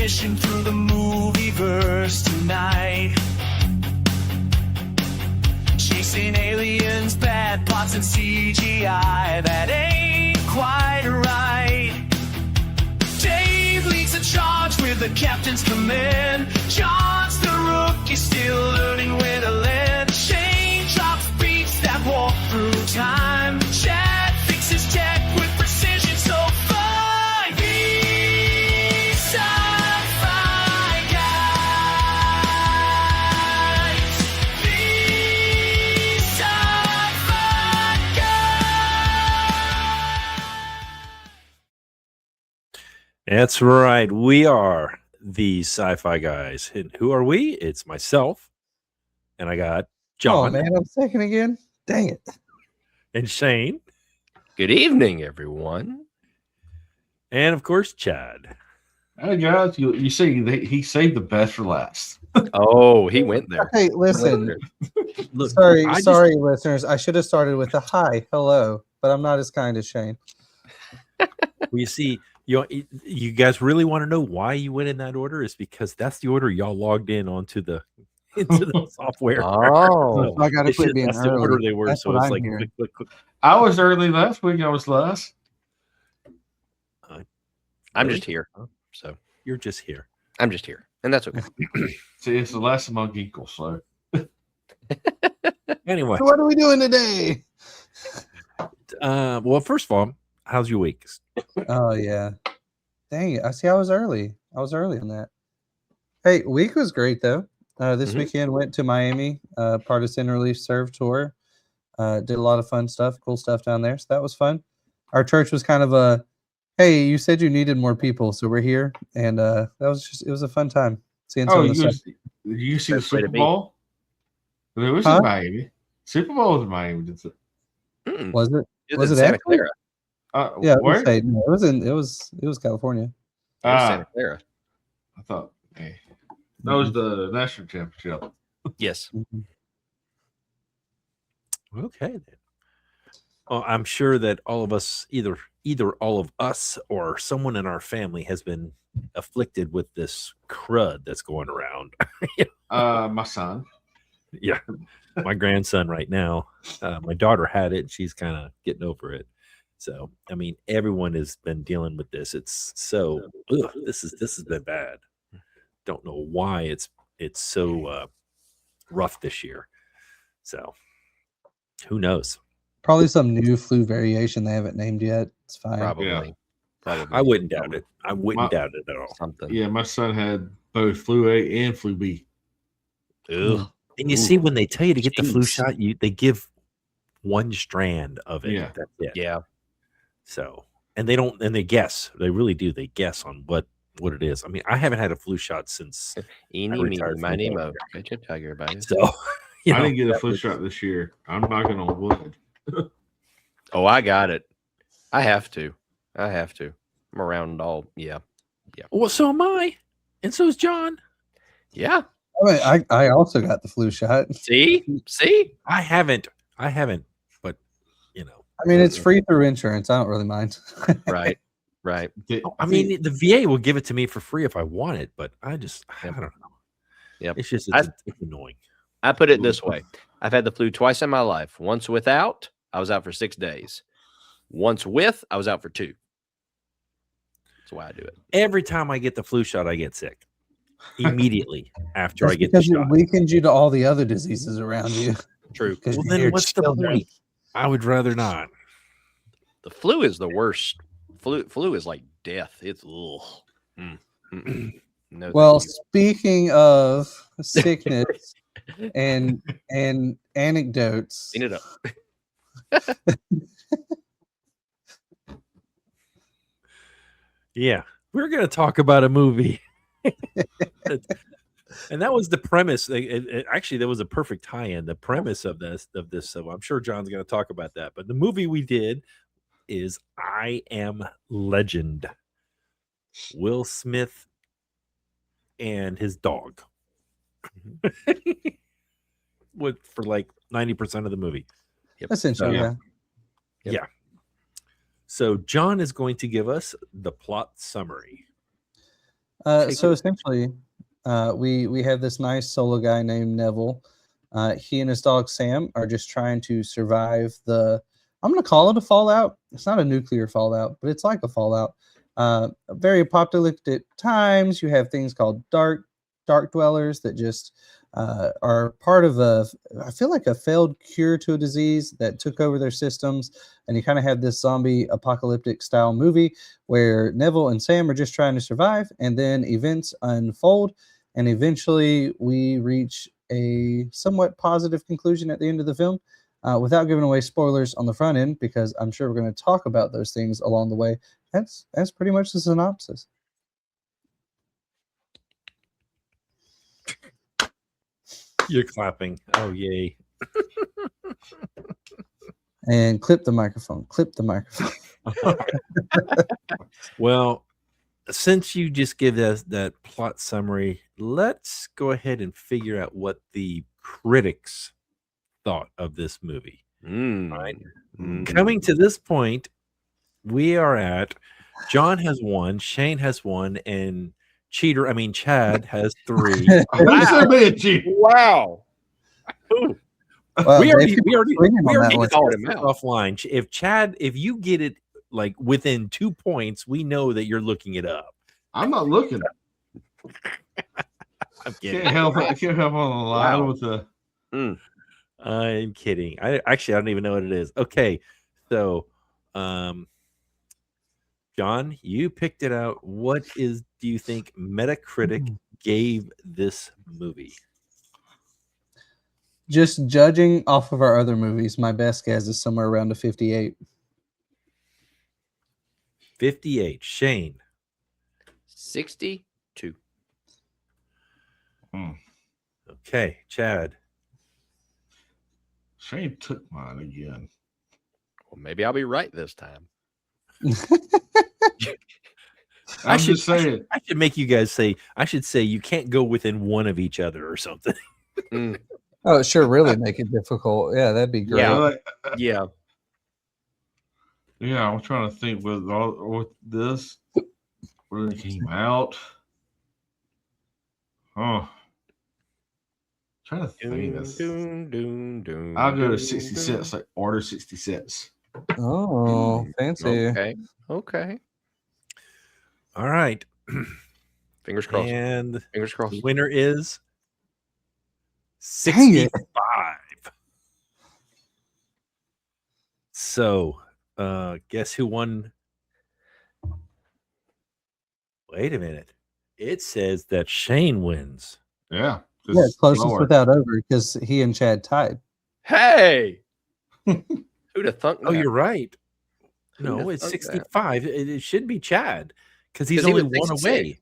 mission through the movie verse tonight. Chasing aliens, bad plots, and CGI that ain't quite right. Dave leads the charge with the captain's command. John's the rookie, still learning where to land. Shane drops beats that walk through time. Chad fixes tech with precision so fine. The Sci-Fi Guys. The Sci-Fi Guys. That's right. We are the Sci-Fi Guys. And who are we? It's myself. And I got John. Oh, man, I'm second again. Dang it. And Shane. Good evening, everyone. And, of course, Chad. Hey, guys, you see, he saved the best for last. Oh, he went there. Hey, listen. Look, sorry, listeners. I should have started with a hi, hello, but I'm not as kind as Shane. You see, you guys really want to know why you went in that order? Is because that's the order y'all logged in onto the software. Oh, So I got to quit being that's the order early. they were. That's So what it's I'm like hearing. click. I was early last week. I was last. I'm just here. So You're just here. I'm just here. And that's okay. See, it's the last among equals. So Anyway, So what are we doing today? well, first of all, how's your week? Oh, yeah. Dang it. I see I was early. I was early on that. Hey, week was great, though. This weekend went to Miami, Partisan Relief Serve tour. Did a lot of fun stuff, cool stuff down there. So that was fun. Our church was kind of a, hey, you said you needed more people, so we're here. And it was a fun time seeing some of the stuff. Did you see the Best way to Super be. Bowl? It was in Miami. Super Bowl was in Miami. Did it? Mm-mm. Was it? It Was in it Santa actually? Clara? Yeah, where? it was California. It was Santa Clara. I thought, hey, that was the national championship. Yes. Mhm. Okay, then. Well, I'm sure that all of us, either all of us or someone in our family, has been afflicted with this crud that's going around. My son. Yeah, my grandson right now. My daughter had it. She's kind of getting over it. So, I mean, everyone has been dealing with this. It's so this has been bad. Don't know why it's so rough this year. So, who knows? Probably some new flu variation they haven't named yet. It's fine. Probably. Yeah. Probably. I wouldn't doubt it. I wouldn't doubt it at all. Something. Yeah, my son had both flu A and flu B. Ugh. And you see, when they tell you to get the flu Jeez. shot, they give one strand of it. Yeah. That's it. Yeah. So, and they guess. They really do. They guess on what it is. I mean, I haven't had a flu shot since. Eeny, I meeny, retired from miny, the mo. Catch a tiger by his. So, you I know, didn't get a that flu was- shot this year. I'm knocking on wood. Oh, I got it. I have to. I'm around all. Yeah. Well, so am I, and so is John. Yeah. I mean, I also got the flu shot. See? I haven't, but you know, I mean, it's free through insurance. I don't really mind. Right. I mean, the VA will give it to me for free if I want it, but I don't know. Yep. It's just I- it's annoying. I put it this way. I've had the flu twice in my life. Once without, I was out for 6 days. Once with, I was out for 2. That's why I do it. Every time I get the flu shot, I get sick immediately after That's I get the because it shot. weakens you to all the other diseases around you. True. 'Cause Well, you're then what's the children. point? I would rather not. The flu is the worst. Flu is like death. It's ugh. No. Well, thank you. speaking of sickness and anecdotes, Clean it up. Yeah, we're going to talk about a movie. And that was the premise. Actually, that was a perfect tie-in. The premise of this. So I'm sure John's going to talk about that. But the movie we did is I Am Legend. Will Smith and his dog. For like 90% of the movie. essentially, Yeah. yeah. Yep. So John is going to give us the plot summary. So essentially, we have this nice solo guy named Neville. He and his dog Sam are just trying to survive I'm going to call it a fallout. It's not a nuclear fallout, but it's like a fallout. Very apocalyptic times. You have things called dark dwellers that just are part of I feel like a failed cure to a disease that took over their systems. And you kind of have this zombie apocalyptic style movie where Neville and Sam are just trying to survive, and then events unfold, and eventually we reach a somewhat positive conclusion at the end of the film. Without giving away spoilers on the front end, because I'm sure we're going to talk about those things along the way. That's pretty much the synopsis. You're clapping. Oh, yay. And clip the microphone. Well, since you just give us that plot summary, let's go ahead and figure out what the critics thought of this movie. Right? Coming to this point, we are at John has 1, Shane has 1, and Chad has 3. Wow. Well, we already called him offline. If you get it like within 2 points, we know that you're looking it up. I'm not looking. I'm kidding. I can't help on the line with the. I'm kidding. I don't even know what it is. Okay, so John, you picked it out. What do you think Metacritic gave this movie? Just judging off of our other movies, my best guess is somewhere around a 58. 58. Shane. 62. Okay, Chad. Shane took mine again. Well, maybe I'll be right this time. I'm just saying. I should make you guys say. I should say you can't go within one of each other or something. Oh, sure, really make it difficult. Yeah, that'd be great. Yeah. Yeah, I'm trying to think with this when it came out. Oh, trying to think this. I'll go to 60 cents, like order 60 cents. Oh, fancy. Okay. All right. Fingers crossed. And Fingers crossed. the winner is 65. So, guess who won? Wait a minute. It says that Shane wins. Yeah. Closest without over, because he and Chad tied. Hey! Who'd have thunk that? Oh, you're right. No, it's 65. It should be Chad, because he's only one away.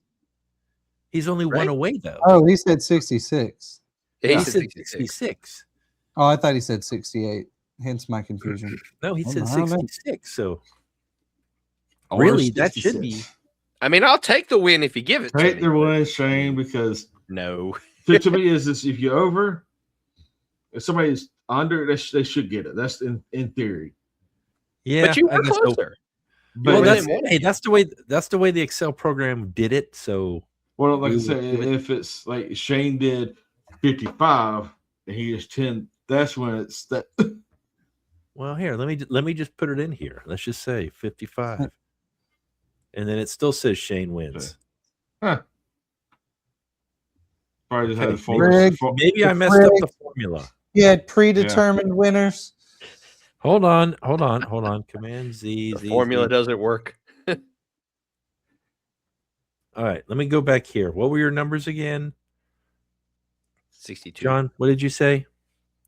He's only one away, though. Oh, he said 66. Yeah, he said 66. Oh, I thought he said 68. Hence my confusion. No, he said 66. So Order really, 66. that should be. I mean, I'll take the win if you give it to me. Take the win, Shane, because no. to me is this: if you're over, if somebody's under, they should get it. That's in theory. Yeah, but you were closer. But that's the way the Excel program did it. So, well, like I said, if it's like Shane did 55 and he is 10, that's when it's that. Well, here, let me just put it in here. Let's just say 55, and then it still says Shane wins. Huh. Probably just had maybe I messed up the formula. You had predetermined winners. Hold on. Command Z. The formula doesn't work. All right, let me go back here. What were your numbers again? 62. John, what did you say?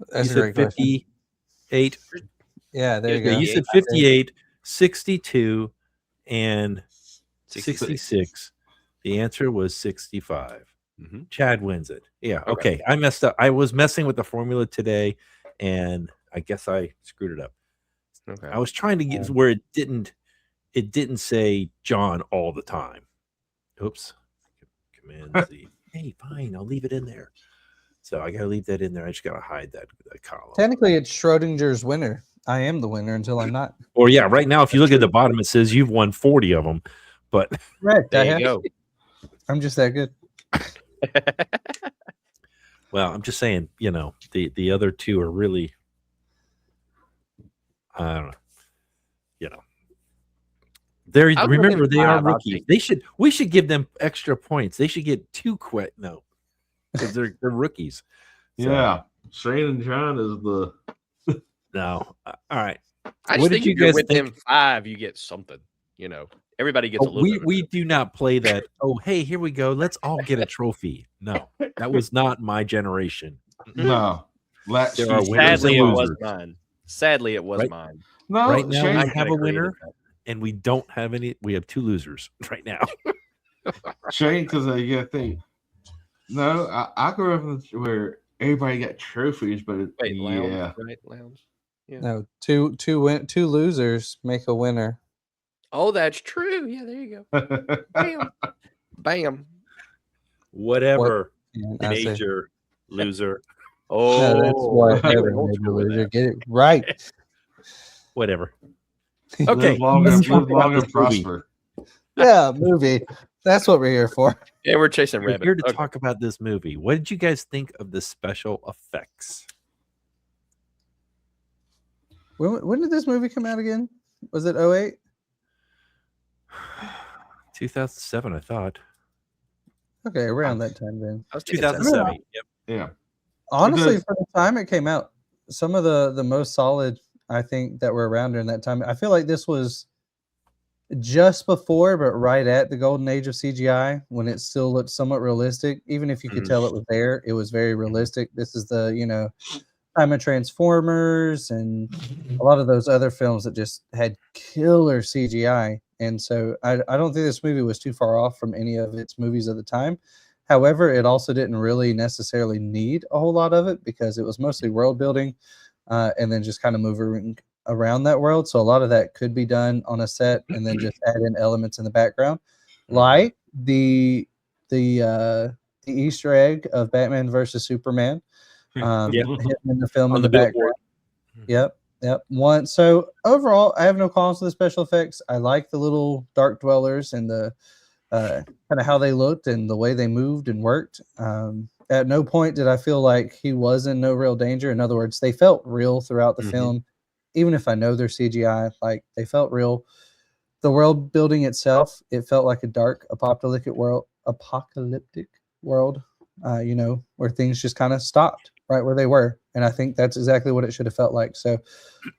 That's you said 58. Yeah, there you go. You said 58, 62, and 66. The answer was 65. Mm-hmm. Chad wins it. Yeah. Okay. I messed up. I was messing with the formula today, and I guess I screwed it up. Okay. I was trying to get where it didn't say John all the time. Oops. Command Z. Hey, fine. I'll leave it in there. So I got to leave that in there. I just got to hide that column. Technically, it's Schrodinger's winner. I am the winner until I'm not. Or yeah, right now, if you look at the bottom, it says you've won 40 of them. But right, there you go. I'm just that good. Well, I'm just saying, the other two are really, I don't know, they're I'll give remember him they are 5, I'll rookies. take We should give them extra points. They should get 2 no, because they're rookies. So, Yeah. Shane and John is the no, all right. I just What think did you if you're guys with think? them 5, you get something. Everybody gets a little bit. We do not play that. Oh, hey, here we go. Let's all get a trophy. No, that was not my generation. no. There are winners Sadly, it and was losers. mine. Sadly, it was Right. mine. No, Right now, Shane, we I have kinda a created winner, that. and we don't have any. We have 2 losers right now. Shane, because you got to think. No, I grew up where everybody got trophies, but Wait, lounge, yeah. right? Lounge. Yeah. No, two losers make a winner. Oh, that's true. Yeah, there you go. Bam. Bam. Whatever, And I say, major loser, Oh, no, that's what I every went old major school with loser that. get it right. whatever. Live Okay, long let's and, talk live long about and this movie. prosper. Yeah, movie. That's what we're here for. Yeah, we're chasing We're rabbit. here to Okay. talk about this movie. What did you guys think of the special effects? When did this movie come out again? Was it 08? 2007, I thought. Okay, around that time then. I was thinking 2007. Yep. Yeah. Honestly, does. for the time it came out, some of the most solid I think that were around during that time. I feel like this was just before, but right at the golden age of CGI when it still looked somewhat realistic. Even if you could tell it was there, it was very realistic. This is the time of Transformers and a lot of those other films that just had killer CGI. And so I don't think this movie was too far off from any of its movies of the time. However, it also didn't really necessarily need a whole lot of it because it was mostly world building and then just kind of moving around that world. So a lot of that could be done on a set and then just add in elements in the background, like the Easter egg of Batman versus Superman. Him in the film On in the the background. Yep. So overall, I have no qualms with the special effects. I like the little dark dwellers and the kind of how they looked and the way they moved and worked. At no point did I feel like he was in no real danger. In other words, they felt real throughout the film, even if I know they're CGI. Like they felt real. The world building itself, it felt like a dark apocalyptic world, where things just kind of stopped right where they were. And I think that's exactly what it should have felt like. So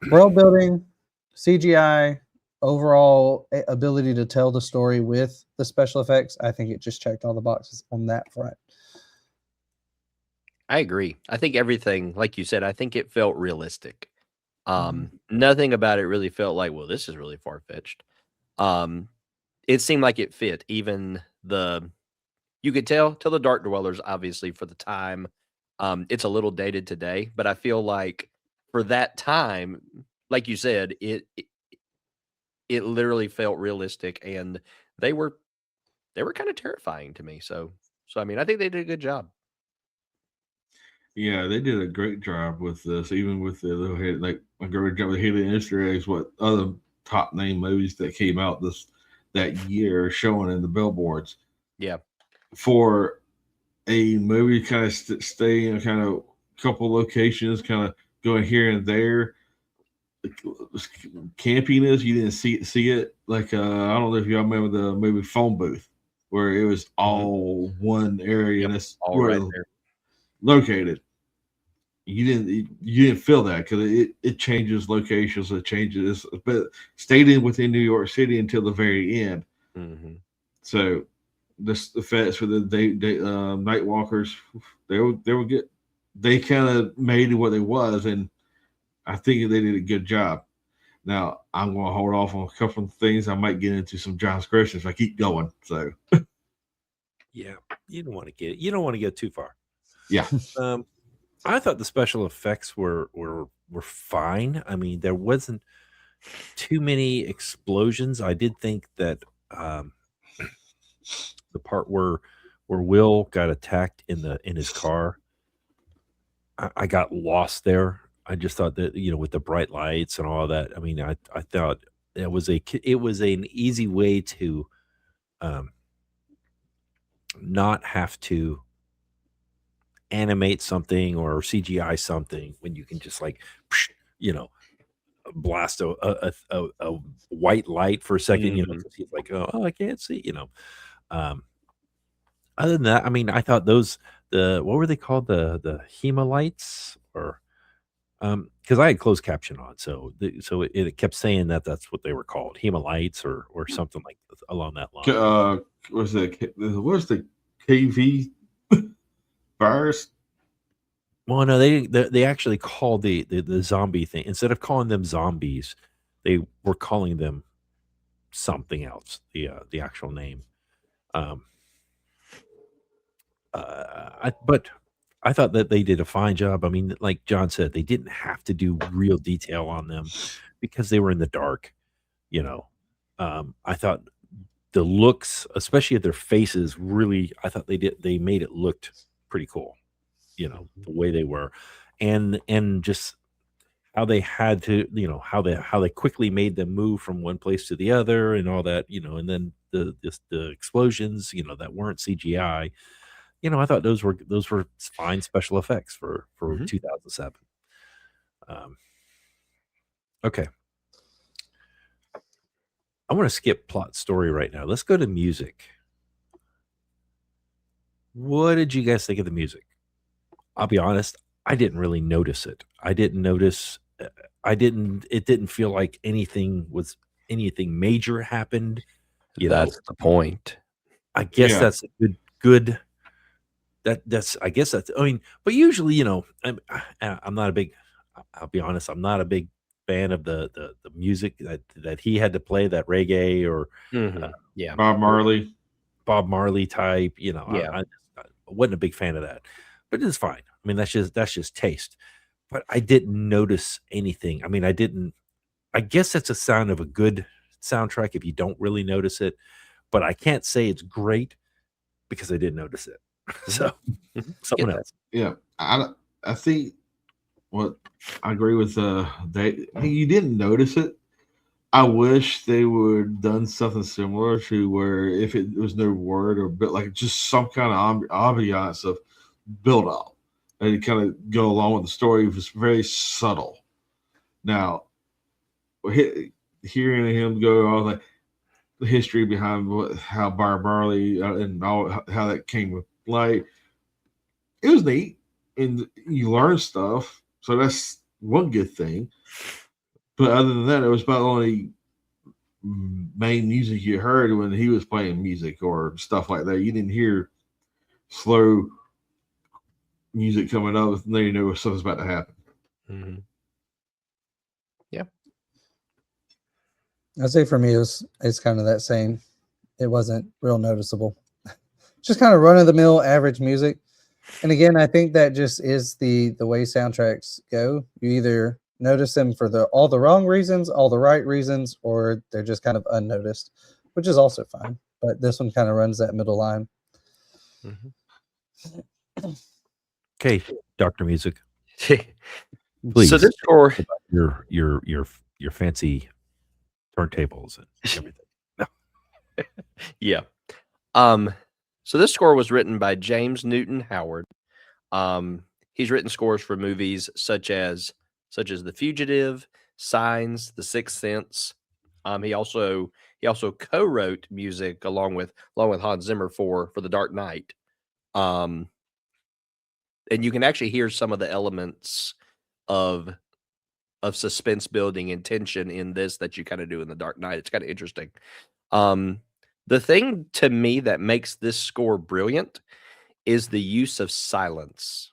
world building, CGI, overall ability to tell the story with the special effects, I think it just checked all the boxes on that front. I agree. I think everything, like you said, I think it felt realistic. Nothing about it really felt like, well, this is really far-fetched. It seemed like it fit. Even you could tell the Dark Dwellers, obviously, for the time. It's a little dated today, but I feel like for that time, like you said, it literally felt realistic, and they were kind of terrifying to me. So I mean, I think they did a good job. Yeah, they did a great job with this, even with the little head, like a great job with Haley and Easter eggs. What other top name movies that came out that year showing in the billboards? Yeah, for a movie kind of stay in a kind of couple locations, kind of going here and there. Campiness, you didn't see it. Like I don't know if y'all remember the movie Phone Booth, where it was all one area and it's all right there. Located. You didn't feel that because it changes locations, it changes, but stayed within New York City until the very end. So the effects for the night walkers, they were good. They kind of made it what it was, and I think they did a good job. Now I'm going to hold off on a couple of things. I might get into some John's questions if I keep going. So yeah, you don't want to get too far. Yeah. I thought the special effects were fine. I mean, there wasn't too many explosions. I did think that the part where Will got attacked in his car, I got lost there. I just thought that with the bright lights and all that. I mean, I thought it was an easy way to not have to animate something or CGI something when you can just like, you know, blast a white light for a second, you know, Mhm. so he's like, oh, I can't see, you know. Um, other than that, I mean, I thought what were they called? The hemolites or, because I had closed caption on, so it kept saying that that's what they were called, hemolites or something like along that line. What's that? What's the KV virus? Well, no, they actually called the zombie thing, instead of calling them zombies, they were calling them something else. The actual name. Um, but I thought that they did a fine job. I mean, like John said, they didn't have to do real detail on them because they were in the dark. You know, I thought the looks, especially of their faces, really, I thought they made it looked pretty cool. You know, the way they were, and just how they had to, you know, how they quickly made them move from one place to the other and all that, you know, and then the explosions, you know, that weren't CGI. You know, I thought those were fine special effects for Mhm. 2007. Okay. I want to skip plot story right now. Let's go to music. What did you guys think of the music? I'll be honest, I didn't really notice it. I didn't notice it didn't feel like anything major happened, you know. That's the point. I guess Yeah. that's a good that's I guess that's, I mean, but usually, you know, I'm not a big, I'll be honest, I'm not a big fan of the music that he had to play, that reggae or Yeah. Bob Marley. Bob Marley type, you know. Yeah. I wasn't a big fan of that, but it's fine. I mean, that's just taste. But I didn't notice anything. I mean, I guess that's a sign of a good soundtrack if you don't really notice it, but I can't say it's great because I didn't notice it. So Mhm. someone Get that. else. Yeah, I think what I agree with they you didn't notice it. I wish they would done something similar to where if it was no word or bit like just some kind of ambiance of build up and it kind of go along with the story. It was very subtle. Now, hearing him go all the history behind how Bob Marley and all how that came with light, it was neat and you learn stuff. So that's one good thing. But other than that, it was about the only main music you heard when he was playing music or stuff like that. You didn't hear slow music coming up, and then you know something's about to happen. Mhm. I'd say for me, it's kind of that same. It wasn't real noticeable. Just kind of run of the mill average music. And again, I think that just is the way soundtracks go. You either notice them for all the wrong reasons, all the right reasons, or they're just kind of unnoticed, which is also fine. But this one kind of runs that middle line. Mhm. Okay, Dr. Music, So please. this score, talk about your fancy turntables and everything. yeah. So this score was written by James Newton Howard. He's written scores for movies such as The Fugitive, Signs, The Sixth Sense. He also co-wrote music along with Hans Zimmer for The Dark Knight. And you can actually hear some of the elements of suspense building and tension in this that you kind of do in The Dark Knight. It's kind of interesting. The thing to me that makes this score brilliant is the use of silence.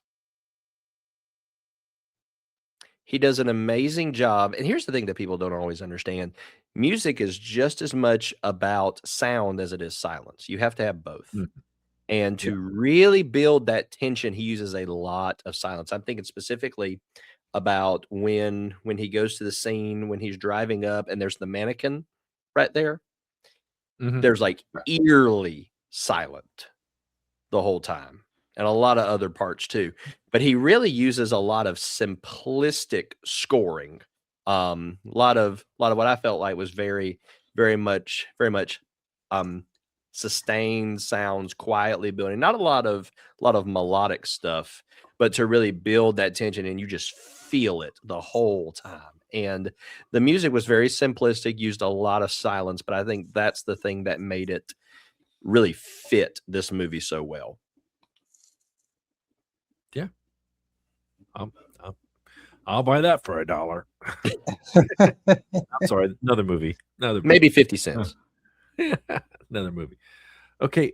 He does an amazing job. And here's the thing that people don't always understand. Music is just as much about sound as it is silence. You have to have both. Mhm. And to really build that tension, he uses a lot of silence. I'm thinking specifically about when he goes to the scene, when he's driving up and there's the mannequin right there. Mhm. There's like eerily silent the whole time, and a lot of other parts too. But he really uses a lot of simplistic scoring. A lot of what I felt like was very much sustained sounds quietly building, not a lot of melodic stuff, but to really build that tension, and you just feel it the whole time. And the music was very simplistic, used a lot of silence, but I think that's the thing that made it really fit this movie so well. Yeah. I'll buy that for $1. I'm sorry, another movie. Maybe 50 cents. Another movie. Okay.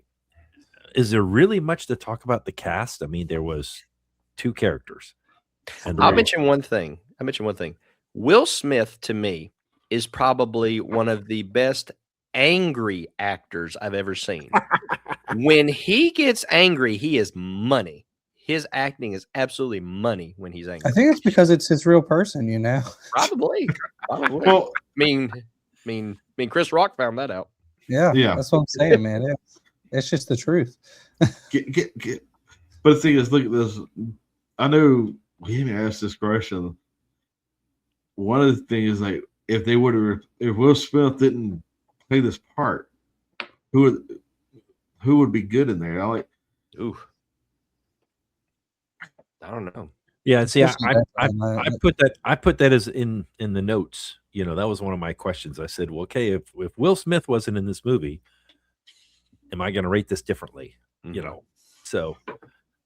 Is there really much to talk about the cast? I mean, there was 2 characters. And I'll mention one thing. Will Smith, to me, is probably one of the best angry actors I've ever seen. When he gets angry, he is money. His acting is absolutely money when he's angry. I think it's because it's his real person, you know. Probably. Well, I mean, Chris Rock found that out. Yeah, Yeah. that's what I'm saying, man. It's just the truth. But the thing is, look at this. I know we even asked this question. One of the things is like if Will Smith didn't play this part, who would be good in there? Ooh. I don't know. Yeah, see, I Especially put that as in the notes. You know, that was one of my questions. I said, well, okay, if Will Smith wasn't in this movie, am I going to rate this differently? Mhm. You know, so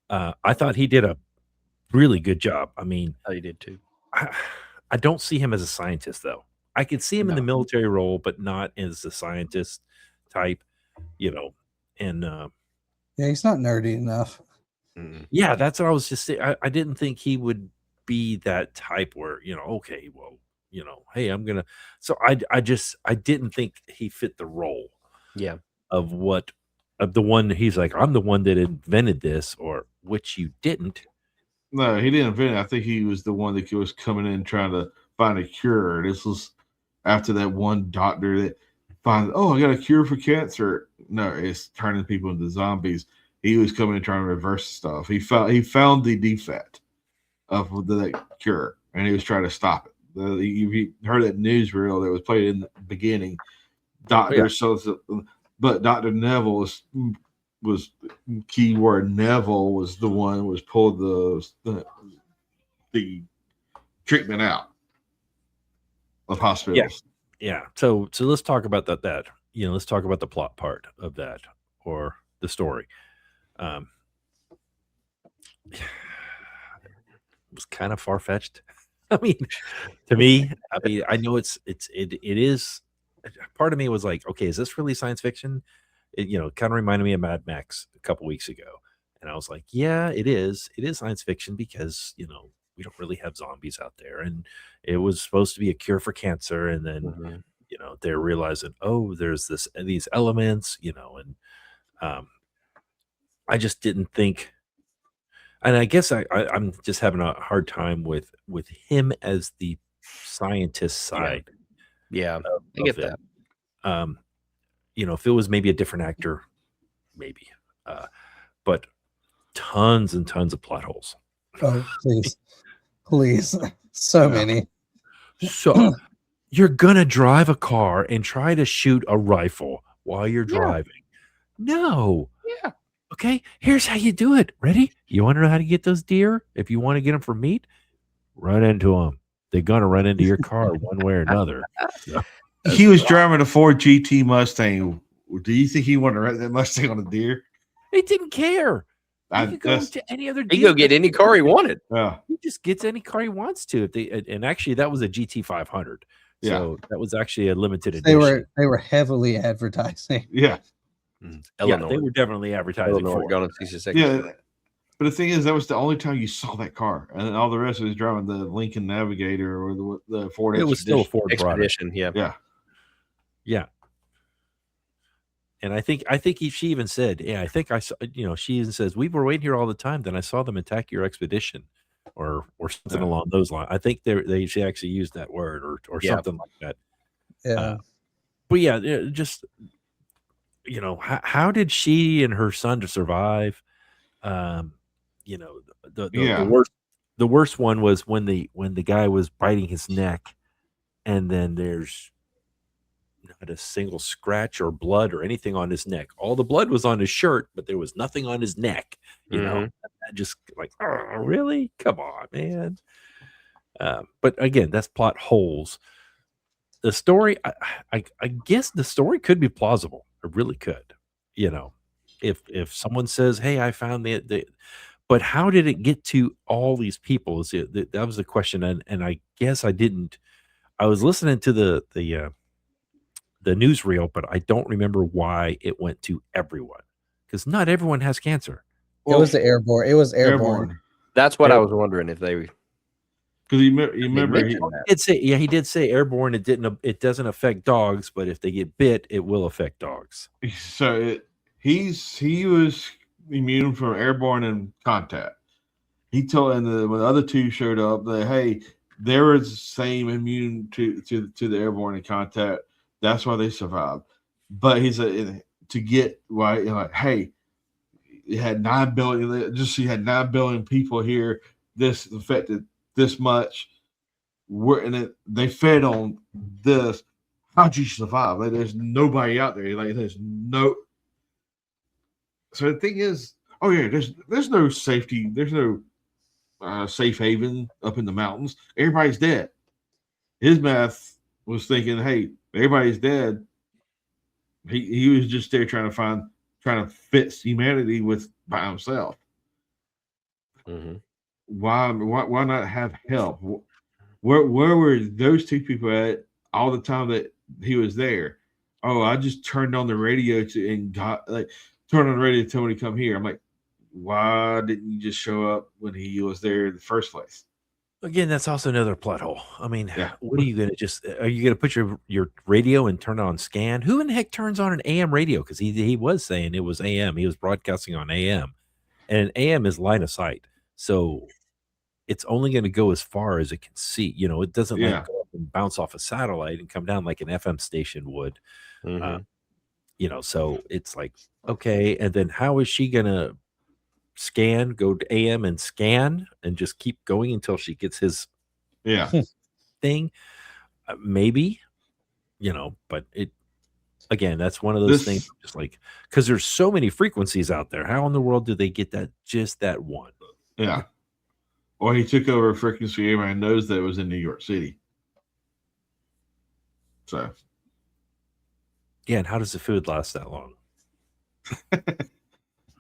I thought he did a really good job. I mean, He did too. I don't see him as a scientist, though. I could see him in the military role, but not as a scientist type, you know. And yeah, he's not nerdy enough. yeah, that's what I was just saying. I didn't think he would be that type where, you know, okay, well, you know, hey, I'm gonna. So I didn't think he fit the role. Yeah. Of the one he's like, I'm the one that invented this, or which you didn't. No, he didn't invent it. I think he was the one that was coming in trying to find a cure. This was after that one doctor that found, I got a cure for cancer. No, it's turning people into zombies. He was coming in trying to reverse stuff. He found the defect of the cure, and he was trying to stop it. You heard that newsreel that was played in the beginning. But Dr. Neville was keyword Neville was the one who was pulled the treatment out of hospitals. Yeah. So let's talk about that. You know, let's talk about the plot part of that or the story. It was kind of far-fetched. I mean, to me, I know it is. Part of me was like, okay, is this really science fiction? It, you know, kind of reminded me of Mad Max a couple weeks ago. And I was like, yeah, it is. It is science fiction because, you know, we don't really have zombies out there. And it was supposed to be a cure for cancer. And then, you know, they're realizing, there's these elements, you know, and I just didn't think, and I guess I'm just having a hard time with him as the scientist side. Yeah, I get that. You know, if it was maybe a different actor, maybe. But tons and tons of plot holes. Oh, please, so many. So you're gonna drive a car and try to shoot a rifle while you're driving? No. Yeah. Okay, here's how you do it. Ready? You want to know how to get those deer? If you want to get them for meat, run into them. They're gonna run into your car one way or another. So. He was driving a Ford GT Mustang. Do you think he wanted to rent that Mustang on a deer? He didn't care. He could go to any other. He could go get any car he wanted. Yeah, he just gets any car he wants to. And actually, that was a GT 500. So that was actually a limited edition. They were heavily advertising. Yeah, yeah, they were definitely advertising for it. Yeah, but the thing is, that was the only time you saw that car, and all the rest was driving the Lincoln Navigator or the Ford. It was still a Ford Expedition. Yeah. And I think she even said, I think I saw, you know, she even says, we were waiting here all the time. Then I saw them attack your expedition or something along those lines. I think she actually used that word or something like that. Yeah. But yeah, just, you know, how did she and her son to survive? You know, the worst one was when the guy was biting his neck and then there's not a single scratch or blood or anything on his neck. All the blood was on his shirt, but there was nothing on his neck. You know, I just like, oh, really? Come on, man. But again, that's plot holes. The story, I guess the story could be plausible. It really could. You know, if someone says, "Hey, I found the," but how did it get to all these people? That was the question, and I guess I didn't. I was listening to the newsreel, but I don't remember why it went to everyone, because not everyone has cancer. It was the airborne. It was airborne. That's what I was wondering if they. Because you remember mentioned that. He did say airborne. It doesn't affect dogs, but if they get bit, it will affect dogs. So he was immune from airborne and contact. He told, and when the other two showed up, that hey, they were the same immune to the airborne and contact. That's why they survived. But he said to get why, like, hey, you had 9 billion. Just you had 9 billion people here. This affected this much. They fed on this. How'd you survive? Like, there's nobody out there. Like, there's no. So the thing is, oh yeah, there's no safety. There's no safe haven up in the mountains. Everybody's dead. His math was thinking, hey, everybody's dead. He was just there trying to fix humanity by himself. Mm-hmm. Why not have help? Where were those two people at all the time that he was there? Oh, I just turned on the radio turned on the radio to tell me to come here. I'm like, why didn't you just show up when he was there in the first place? Again, that's also another plot hole. I mean, what are you going to are you going to put your radio and turn on scan? Who in the heck turns on an AM radio? Because he was saying it was AM. He was broadcasting on AM, and AM is line of sight. So it's only going to go as far as it can see. You know, it doesn't like go up and bounce off a satellite and come down like an FM station would. Mm-hmm. You know, so it's like, okay. And then how is she going to go to AM and scan and just keep going until she gets his thing? Maybe, you know, but again, that's one of those things just like, because there's so many frequencies out there. How in the world do they get just that one? Yeah. Or he took over a frequency everybody knows that it was in New York City. So. Yeah, and how does the food last that long?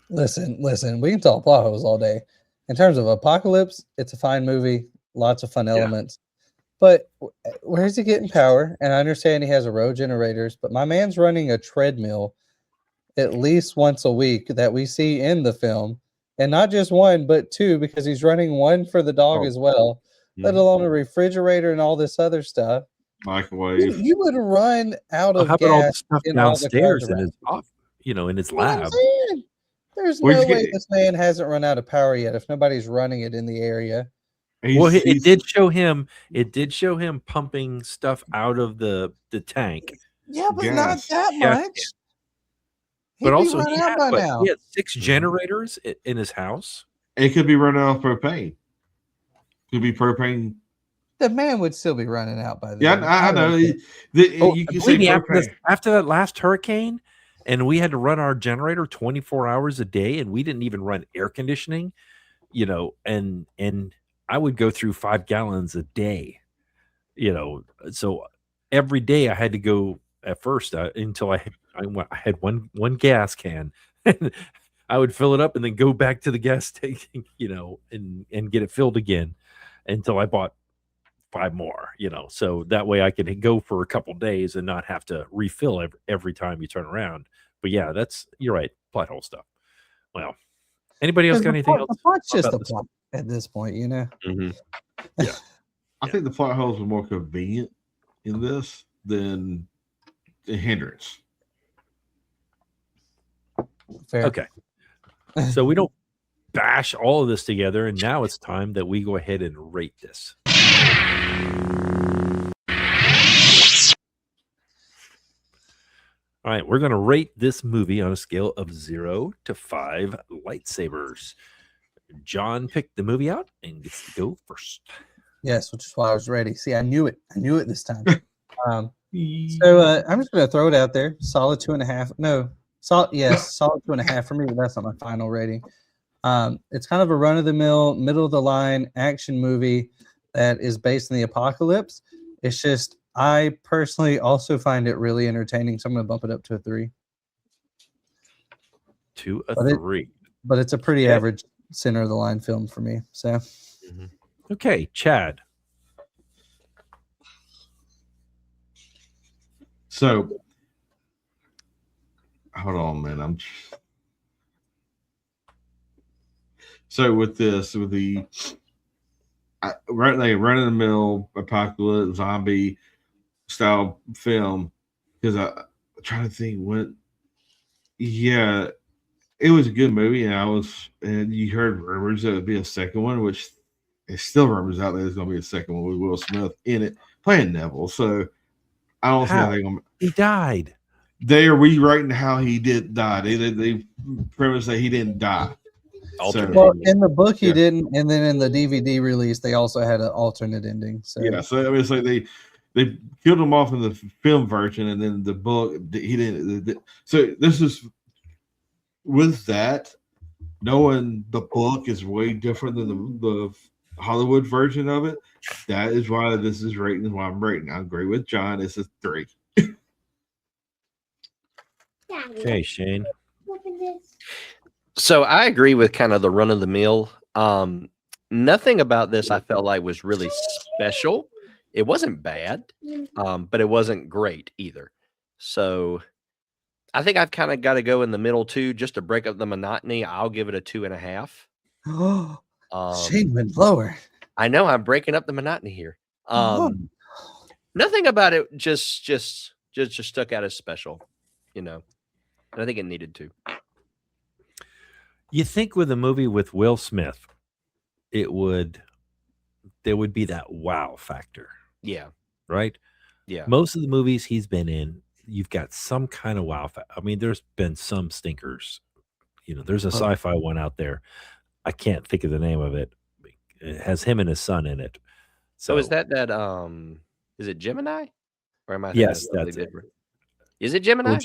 Listen, we can talk plot holes all day. In terms of Apocalypse, it's a fine movie, lots of fun elements. But where's he getting power? And I understand he has a row generators, but my man's running a treadmill at least once a week that we see in the film. And not just one, but two, because he's running one for the dog as well, let alone a refrigerator and all this other stuff. Microwave. You would run out of how gas about all the stuff downstairs in his office, in his lab. There's no way this man hasn't run out of power yet if nobody's running it in the area. It did show him. It did show him pumping stuff out of the tank. Yeah, but not that much. But also, he had 6 generators in his house. It could be running off propane. Could be propane. The man would still be running out by then. Yeah, I know. You can say after that last hurricane, and we had to run our generator 24 hours a day, and we didn't even run air conditioning, and I would go through 5 gallons a day, so every day I had to go at first until I had one gas can, and I would fill it up and then go back to the gas station, and get it filled again until I bought 5 more, so that way I could go for a couple days and not have to refill every time you turn around. But yeah, you're right. Plot hole stuff. Well, anybody else got anything else? The plot's just a plot at this point, Mm-hmm. Yeah. I think the plot holes are more convenient in this than the hindrance. Fair. Okay. So we don't bash all of this together, and now it's time that we go ahead and rate this. All right, we're going to rate this movie on a scale of 0 to 5 lightsabers. John picked the movie out and gets to go first. Yes, which is why I was ready. See, I knew it. I knew it this time. So I'm just gonna throw it out there. Solid 2.5. No, solid 2.5 for me, but that's not my final rating. It's kind of a run-of-the-mill, middle-of-the-line action movie that is based in the apocalypse. It's just I personally also find it really entertaining, so I'm gonna bump it up to a 3. To a But 3. But it's a pretty Okay. average center-of-the-line film for me. So Okay, Chad. So, hold on, man. So with the run of the mill apocalypse zombie style film, because I'm trying to think what. Yeah, it was a good movie, and you heard rumors that it would be a second one, which there's still rumors out there. There's going to be a second one with Will Smith in it playing Neville. So I don't see how they're going to. He died. They are rewriting how he did die. They premise that he didn't die. well, in the book he didn't, and then in the DVD release they also had an alternate ending. So yeah, so I mean, it's like they killed him off in the film version, and then the book he didn't. So this is with that, knowing the book is way different than the Hollywood version of it. That is why this is rating. Why I'm rating. I agree with John. It's a 3. Okay, Shane. So I agree with kind of the run of the mill. Nothing about this I felt like was really special. It wasn't bad, but it wasn't great either. So I think I've kind of got to go in the middle too, just to break up the monotony. I'll give it a 2.5. Shane went lower. I know I'm breaking up the monotony here. Nothing about it just stuck out as special, and I think it needed to. You think with a movie with Will Smith, there would be that wow factor. Yeah. Right? Yeah. Most of the movies he's been in, you've got some kind of wow factor. I mean, there's been some stinkers. There's a sci-fi one out there. I can't think of the name of it. It has him and his son in it. So is that is it Gemini? Or am I yes, that's different? Is it Gemini? Well,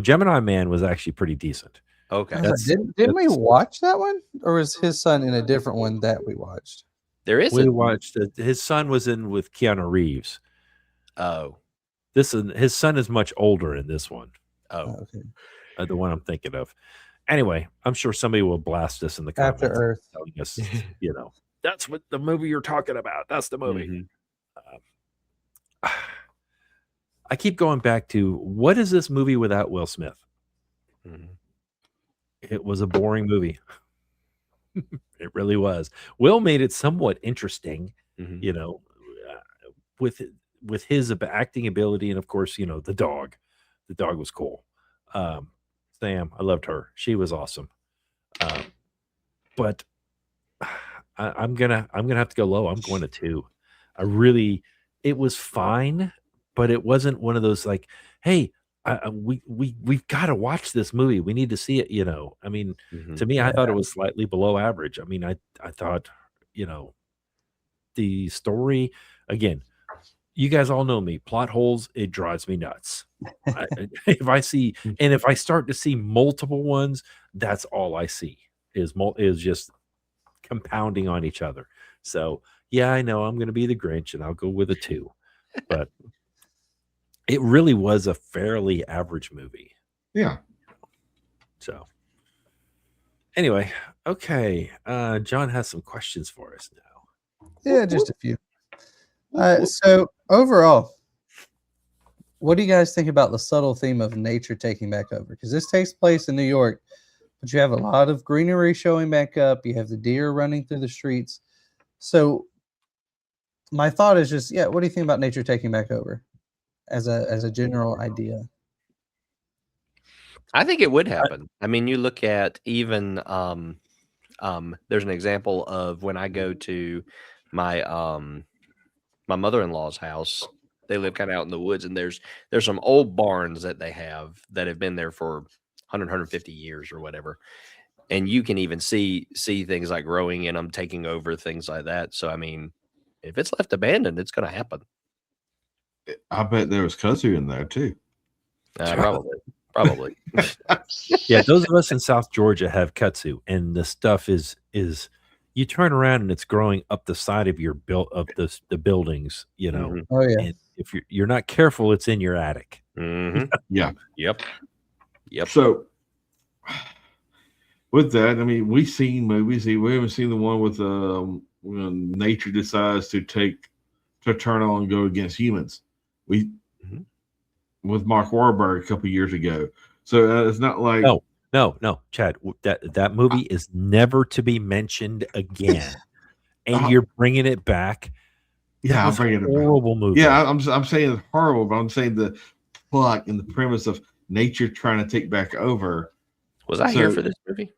Gemini Man was actually pretty decent. Okay. Didn't we watch that one, or was his son in a different one that we watched? We watched his son was in with Keanu Reeves. Oh, his son is much older in this one. Oh, okay. The one I'm thinking of. Anyway, I'm sure somebody will blast us in the comments. After Earth. Telling us, that's what the movie you're talking about. That's the movie. I keep going back to, what is this movie without Will Smith? It was a boring movie. It really was. Will made it somewhat interesting, with his acting ability, and of course, the dog. The dog was cool. Sam, I loved her. She was awesome. But I'm gonna have to go low. I'm going to 2. It was fine, but it wasn't one of those like, hey, we've got to watch this movie. We need to see it. I mean, to me, I thought it was slightly below average. I mean, I thought, the story, again, you guys all know me, plot holes, it drives me nuts. If I start to see multiple ones, that's all I see is just compounding on each other. So yeah, I know I'm going to be the Grinch and I'll go with a 2, but it really was a fairly average movie. Yeah. So anyway, okay. John has some questions for us now. Yeah, just a few. So overall, what do you guys think about the subtle theme of nature taking back over? Because this takes place in New York, but you have a lot of greenery showing back up. You have the deer running through the streets. So my thought is just, what do you think about nature taking back over as a general idea? I think it would happen. I mean, you look at even there's an example of when I go to my my mother-in-law's house. They live kind of out in the woods, and there's some old barns that they have that have been there for 150 years or whatever. And you can even see things like growing in them, taking over, things like that. So, I mean, if it's left abandoned, it's going to happen. I bet there was kudzu in there too. Probably. Yeah, those of us in South Georgia have kudzu, and the stuff is you turn around and it's growing up the side of your the buildings, you know. Mhm. Oh yeah. And if you're not careful, it's in your attic. Yeah. Yep. So with that, I mean, we've seen movies. We haven't seen the one with when nature decides to turn on and go against humans. With Mark Wahlberg a couple years ago. So it's not like No, Chad. That movie is never to be mentioned again, and you're bringing it back. Yeah, I'm bringing it back. Horrible movie. Yeah, I'm saying it's horrible, but I'm saying the plot and the premise of nature trying to take back over. Was I here for this movie?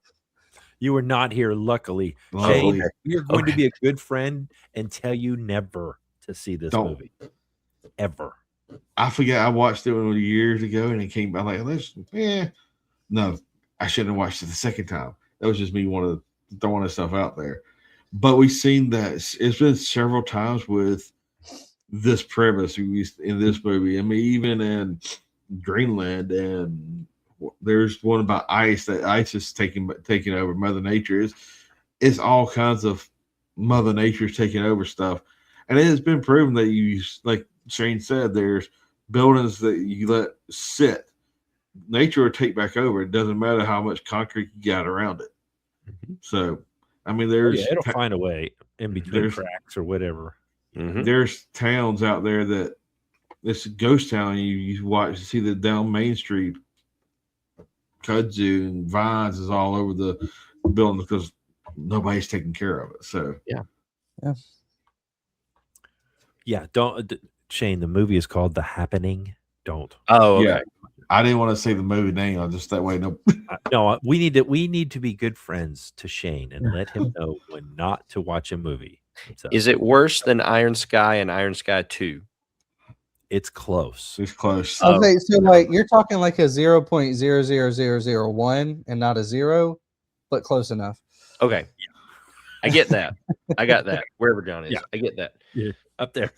You were not here, luckily. Luckily. Shane, we are going to be a good friend and tell you never to see this movie. Ever. I forget. I watched it years ago, and it came back like this. No, I shouldn't have watched it the second time. That was just me throwing this stuff out there. But we've seen that it's been several times with this premise in this movie. I mean, even in Greenland, and there's one about ice, that ice is taking over Mother Nature. It's all kinds of Mother Nature's taking over stuff, and it has been proven that you, like Shane said, there's buildings that you let sit, nature will take back over. It doesn't matter how much concrete you got around it. So, I mean, it'll find a way in between cracks or whatever. There's towns out there that it's a ghost town. You see the down Main Street, kudzu and vines is all over the building because nobody's taking care of it. So yeah. Don't, Shane. The movie is called The Happening. Don't. Oh, okay. Yeah. I didn't want to say the movie name. I just that way. No, we need to be good friends to Shane and let him know when not to watch a movie. So, is it worse than Iron Sky and Iron Sky 2? It's close. It's close. Okay, so like you're talking like a 0.00001 and not a 0, but close enough. Okay. I get that. I got that. Wherever John is. Yeah. I get that. Yeah, up there.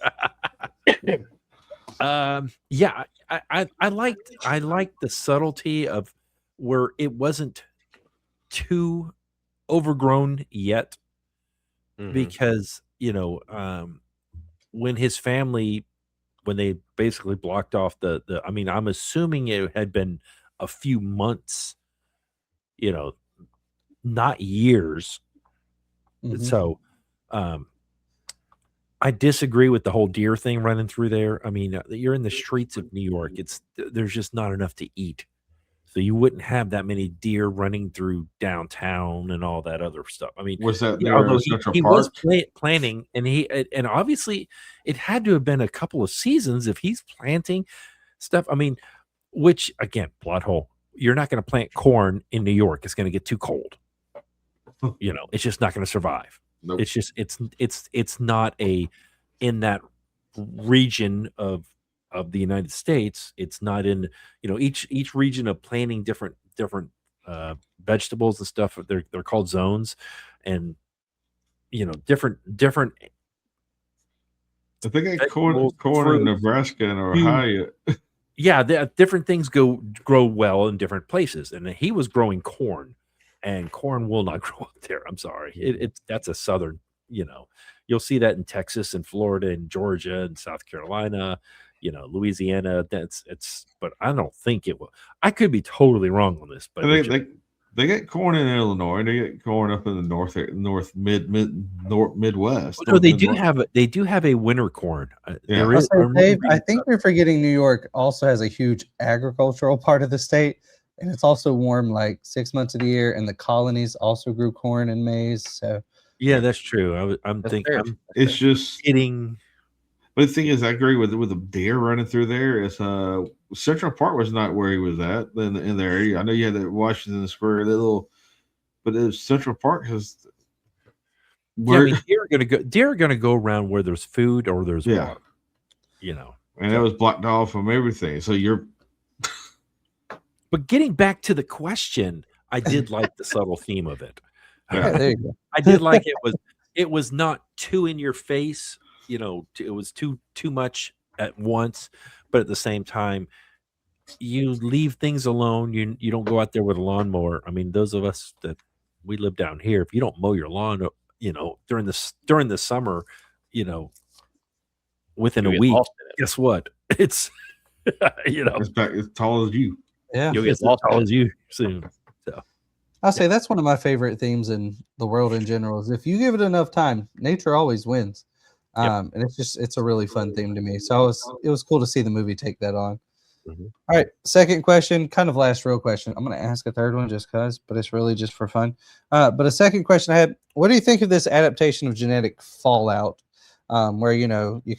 Yeah, I liked the subtlety of where it wasn't too overgrown yet, because when his family, when they basically blocked off the I mean, I'm assuming it had been a few months, not years. So I disagree with the whole deer thing running through there. I mean, you're in the streets of New York. There's just not enough to eat. So you wouldn't have that many deer running through downtown and all that other stuff. I mean, was that although Central he Park? was planning, and obviously it had to have been a couple of seasons if he's planting stuff. I mean, which again, plot hole. You're not going to plant corn in New York. It's going to get too cold. It's just not going to survive. Nope. It's just it's not in that region of the United States. It's not in each region of planting different vegetables and stuff. They're called zones, and different. I think I corn in Nebraska and Ohio. Yeah, different things grow well in different places, and he was growing corn. And corn will not grow up there. I'm sorry. That's a southern, you'll see that in Texas and Florida and Georgia and South Carolina, Louisiana. But I don't think it will. I could be totally wrong on this, but they get corn in Illinois. They get corn up in the Midwest. No, they do have a winter corn. Yeah. Dave, I think you're forgetting New York also has a huge agricultural part of the state. And it's also warm like 6 months of the year, and the colonies also grew corn and maize. So yeah, that's true. I'm thinking it's just hitting. But the thing is, I agree with the deer running through there. It's Central Park was not where he was at in the area. I know you had the Washington Square, but it was Central Park has. Deer are gonna go around where there's food or there's water. And it was blocked off from everything. So you're. But getting back to the question, I did like the subtle theme of it. Yeah, there you go. I did like it was not too in your face. It was too much at once, but at the same time, you leave things alone. You don't go out there with a lawnmower. I mean, those of us that we live down here, if you don't mow your lawn, during the summer, within You'll a get week, lost in it. guess what? It's It's back as tall as you. Yeah. You'll get it's as lost tall in as you soon. So I'll say that's one of my favorite themes in the world in general is if you give it enough time, nature always wins. And it's a really fun theme to me. So it was cool to see the movie take that on. Mhm. All right, second question, kind of last real question. I'm going to ask a third one just because, but it's really just for fun. But a second question I had, what do you think of this adaptation of genetic fallout, where, you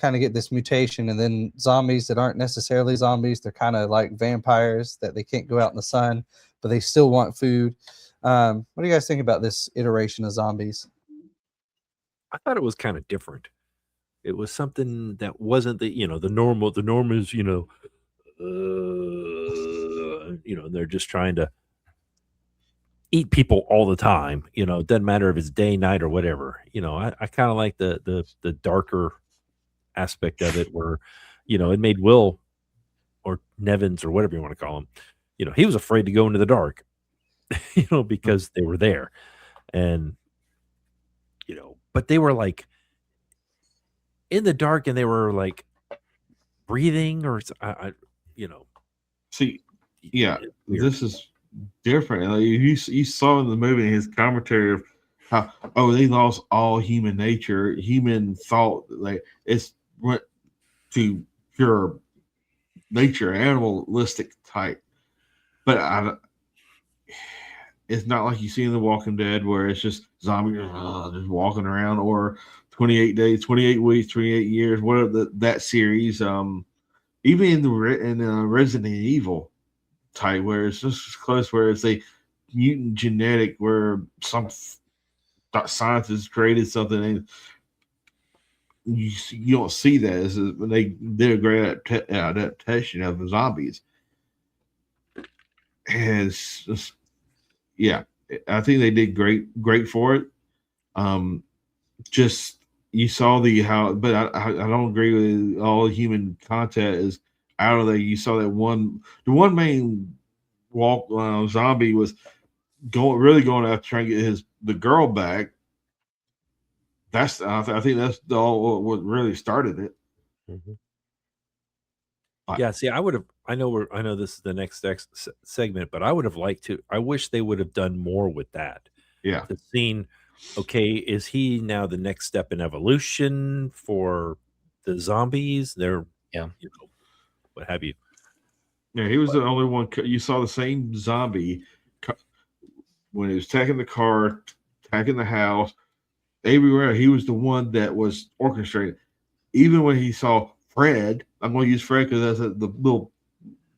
kind of get this mutation and then zombies that aren't necessarily zombies. They're kind of like vampires that they can't go out in the sun, but they still want food. What do you guys think about this iteration of zombies? I thought it was kind of different. It was something that wasn't the normal. The norm is they're just trying to eat people all the time. It doesn't matter if it's day, night, or whatever. I kind of like the darker aspect of it, where it made Will, or Nevins, or whatever you want to call him. He was afraid to go into the dark, because they were there, and but they were like in the dark, and they were like breathing, or See, yeah, weird. this is different. Like, you saw in the movie his commentary of how they lost all human nature, human thought. Like it's went to pure nature, animalistic type. But it's not like you see in The Walking Dead where it's just zombies just walking around, or 28 days, 28 weeks, 28 years, whatever that series. Even in the Resident Evil type, where it's just as close, where it's a mutant genetic, where some scientists created something, and you don't see that. When they did a great adaptation of the zombies. And it's just, yeah, I think they did great for it. Just you saw but I don't agree with all human content is out of there. You saw that the one main zombie was going after trying to get the girl back. I think that's all what really started it. Mm-hmm. Yeah, see, I know this is the next segment, but I would have liked to. I wish they would have done more with that. Yeah, the scene. Okay, is he now the next step in evolution for the zombies? They're what have you? Yeah, he was the only one. You saw the same zombie when he was attacking the car, attacking the house, everywhere. He was the one that was orchestrating. Even when he saw Fred, I'm going to use Fred because the little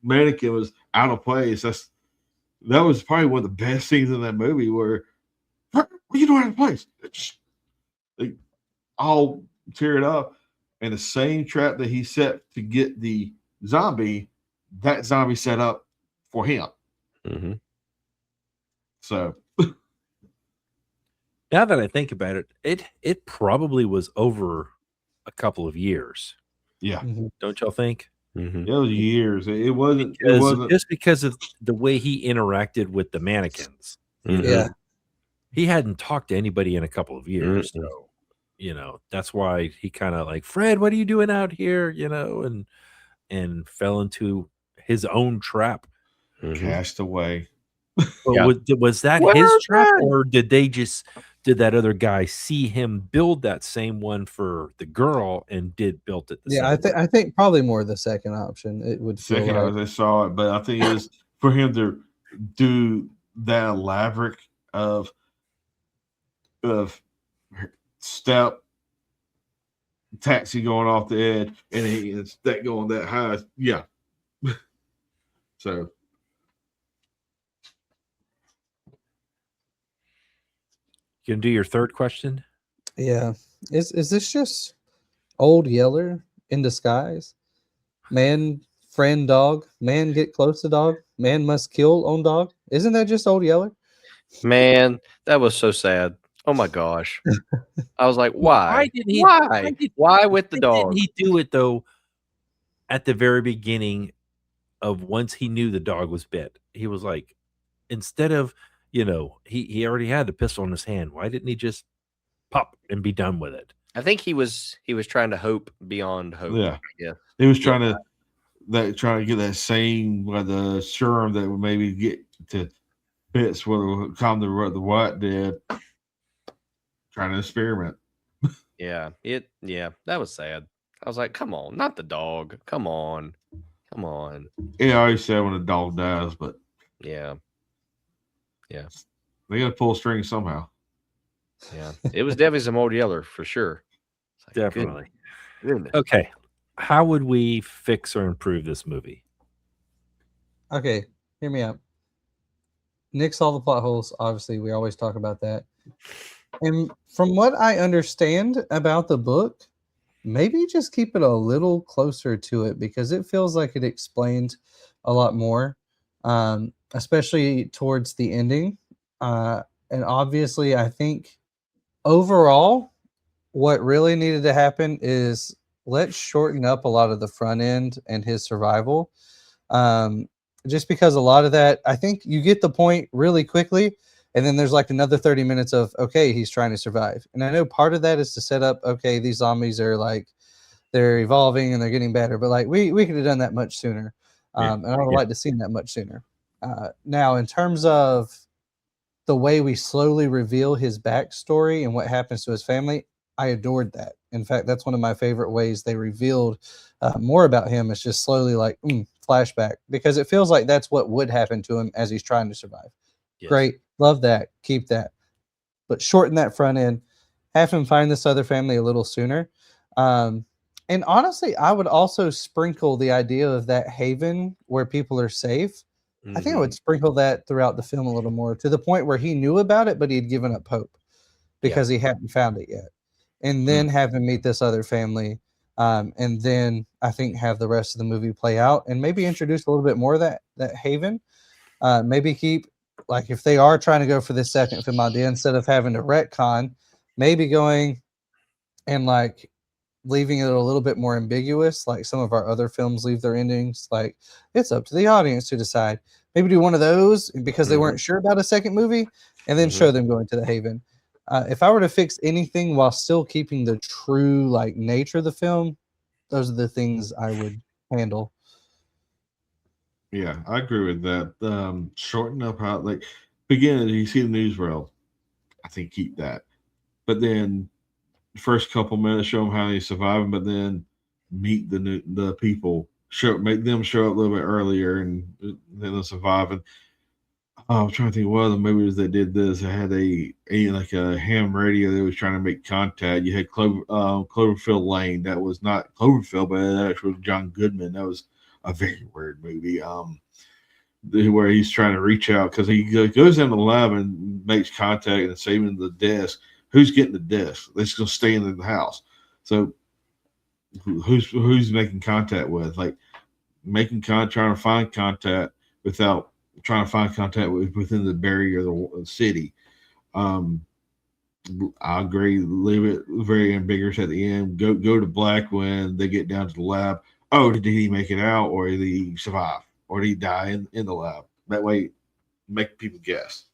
mannequin was out of place. That was probably one of the best scenes in that movie, where, what are you doing out of place? They all teared up, and the same trap that he set to get the zombie, that zombie set up for him. Mm-hmm. So now that I think about it, it probably was over a couple of years. Yeah, don't y'all think? Mm-hmm. It was years. It wasn't just because of the way he interacted with the mannequins. Mm-hmm. Yeah. He hadn't talked to anybody in a couple of years. Mm-hmm. So, that's why he kind of like, Fred, what are you doing out here? And fell into his own trap. Cast away. Yeah. Was that his trap, or did that other guy see him build that same one for the girl and built it? I think probably more the second option. It would feel Second, like. I saw it, but I think it's for him to do that elaborate of step taxi going off the edge, and it's that going that high. Yeah. So. You can do your third question. Yeah. Is this just Old Yeller in disguise? Man, friend, dog. Man, get close to dog. Man must kill on dog. Isn't that just Old Yeller? Man, that was so sad. Oh my gosh. I was like, why? Why did he? Why with the dog? Didn't he do it though? at the very beginning of once he knew the dog was bit, he was like, instead of, he already had the pistol in his hand. Why didn't he just pop and be done with it? I think he was trying to hope beyond hope. Yeah. He was trying to get that same with the serum that would maybe get to bits where it would calm the what did. Trying to experiment. Yeah, that was sad. I was like, come on, not the dog. Come on. Yeah, I always say when a dog dies, but yeah, they got to pull a string somehow. Yeah, it was definitely some old Yeller for sure. Like, definitely. Goodness. Okay, how would we fix or improve this movie? Okay, hear me out. Nix all the plot holes. Obviously, we always talk about that. And from what I understand about the book, maybe just keep it a little closer to it because it feels like it explained a lot more, especially towards the ending. And obviously, I think overall, what really needed to happen is let's shorten up a lot of the front end and his survival. Just because a lot of that, I think you get the point really quickly. And then there's like another 30 minutes of, okay, he's trying to survive. And I know part of that is to set up, okay, these zombies are like, they're evolving and they're getting better. But like, we could have done that much sooner. And I would have liked to see that much sooner. Now, in terms of the way we slowly reveal his backstory and what happens to his family, I adored that. In fact, that's one of my favorite ways they revealed more about him. It's just slowly like flashback, because it feels like that's what would happen to him as he's trying to survive. Yes. Great. Love that. Keep that. But shorten that front end. Have him find this other family a little sooner. And honestly, I would also sprinkle the idea of that haven where people are safe. Mm-hmm. I think I would sprinkle that throughout the film a little more, to the point where he knew about it, but he'd given up hope because he hadn't found it yet. And then have him meet this other family. And then I think have the rest of the movie play out and maybe introduce a little bit more of that haven. Maybe keep, like, if they are trying to go for this second film idea, instead of having to retcon, maybe going and like leaving it a little bit more ambiguous, like some of our other films leave their endings like it's up to the audience to decide. Maybe do one of those because they weren't sure about a second movie, and then show them going to the haven. If I were to fix anything while still keeping the true like nature of the film, those are the things I would handle. Yeah, I agree with that. Shorten up how, like, beginning, you see the news world. I think keep that. But then first couple minutes, show them how they survive, but then meet the people. Make them show up a little bit earlier, and then they'll survive. And I'm trying to think what other movies they did this. They had a ham radio. They was trying to make contact. You had Cloverfield Lane. That was not Cloverfield, but that actually was John Goodman. That was a very weird movie. Where he's trying to reach out because he goes in the lab and makes contact and saving the desk. Who's getting the desk? They're just gonna stay in the house. So who's making contact with? Like trying to find contact without trying to find contact within the barrier of the city. I agree. Leave it very ambiguous at the end. Go to black when they get down to the lab. Oh, did he make it out, or did he survive, or did he die in the lab? That way, make people guess.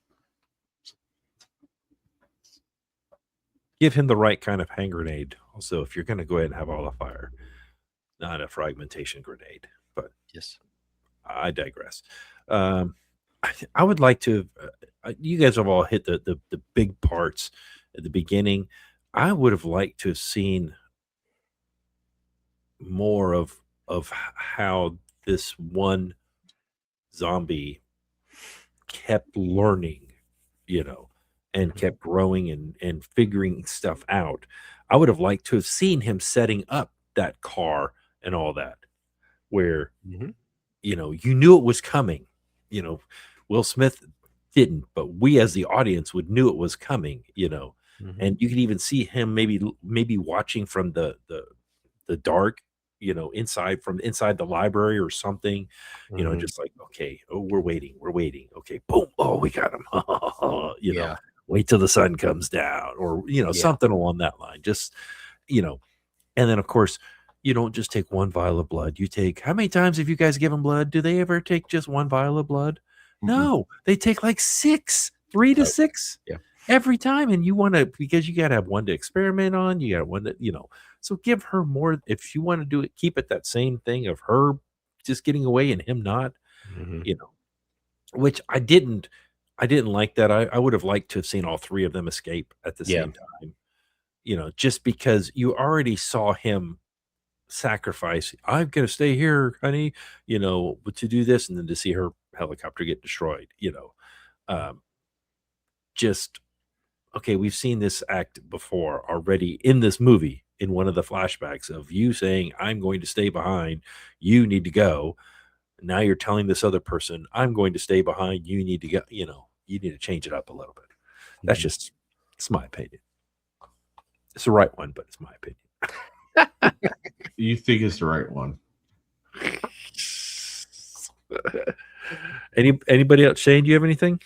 Give him the right kind of hand grenade. Also, if you're going to go ahead and have all the fire, not a fragmentation grenade. But yes, I digress. I would like to. You guys have all hit the big parts at the beginning. I would have liked to have seen more of how this one zombie kept learning, and kept growing and figuring stuff out. I would have liked to have seen him setting up that car and all that, where, you knew it was coming. Will Smith didn't, but we as the audience knew it was coming, and you could even see him maybe watching from the dark, inside the library or something, just like, okay, we're waiting. Okay, boom. Oh, we got him. Wait till the sun comes down, or, something along that line. Just, and then of course, you don't just take one vial of blood. You take, how many times have you guys given blood? Do they ever take just one vial of blood? No, they take like 3 to 6 every time. And you want to, because you got to have one to experiment on. You got one that, so give her more. If you want to do it, keep it that same thing of her just getting away and him not, which I didn't like that. I would have liked to have seen all 3 of them escape at the same time, just because you already saw him sacrifice. I'm going to stay here, honey, to do this. And then to see her helicopter get destroyed, just, okay, we've seen this act before already in this movie, in one of the flashbacks of you saying, I'm going to stay behind, you need to go. Now you're telling this other person, I'm going to stay behind, you need to go, you need to change it up a little bit. That's just, it's my opinion. It's the right one, but it's my opinion. You think it's the right one. Anybody else? Shane, do you have anything?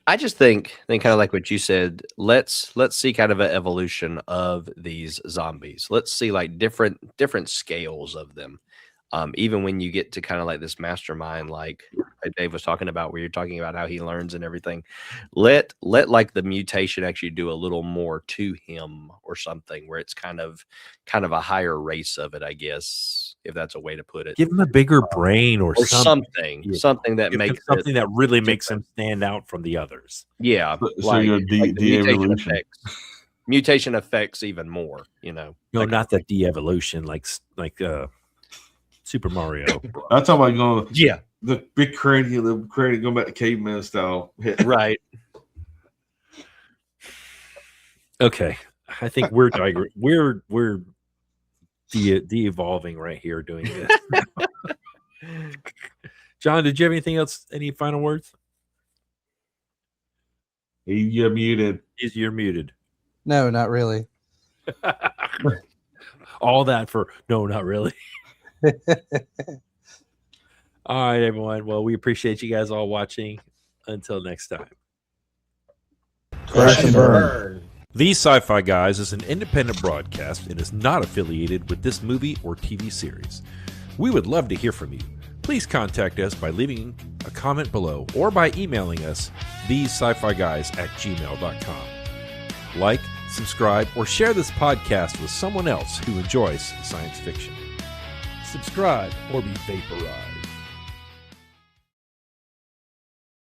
I just think kind of like what you said, let's see kind of an evolution of these zombies. Let's see like different scales of them. Even when you get to kind of like this mastermind, like Dave was talking about, where you're talking about how he learns and everything, let like the mutation actually do a little more to him or something, where it's kind of a higher race of it, I guess, if that's a way to put it. Give him a bigger brain or something that makes something that really makes him stand out from the others. Yeah, so you're de-evolution. Mutation affects even more, No, not the de-evolution, like Super Mario. I'm talking about going, the big cranium, going back to caveman style. Right. Okay, I think we're de-evolving right here doing this. John, did you have anything else? Any final words? You're muted. You're muted. No, not really. All that for no, not really. All right, everyone. Well, we appreciate you guys all watching. Until next time. Crash and burn. The Sci-Fi Guys is an independent broadcast and is not affiliated with this movie or TV series. We would love to hear from you. Please contact us by leaving a comment below or by emailing us thesciFiGuys@gmail.com. Like, subscribe, or share this podcast with someone else who enjoys science fiction. Subscribe or be vaporized.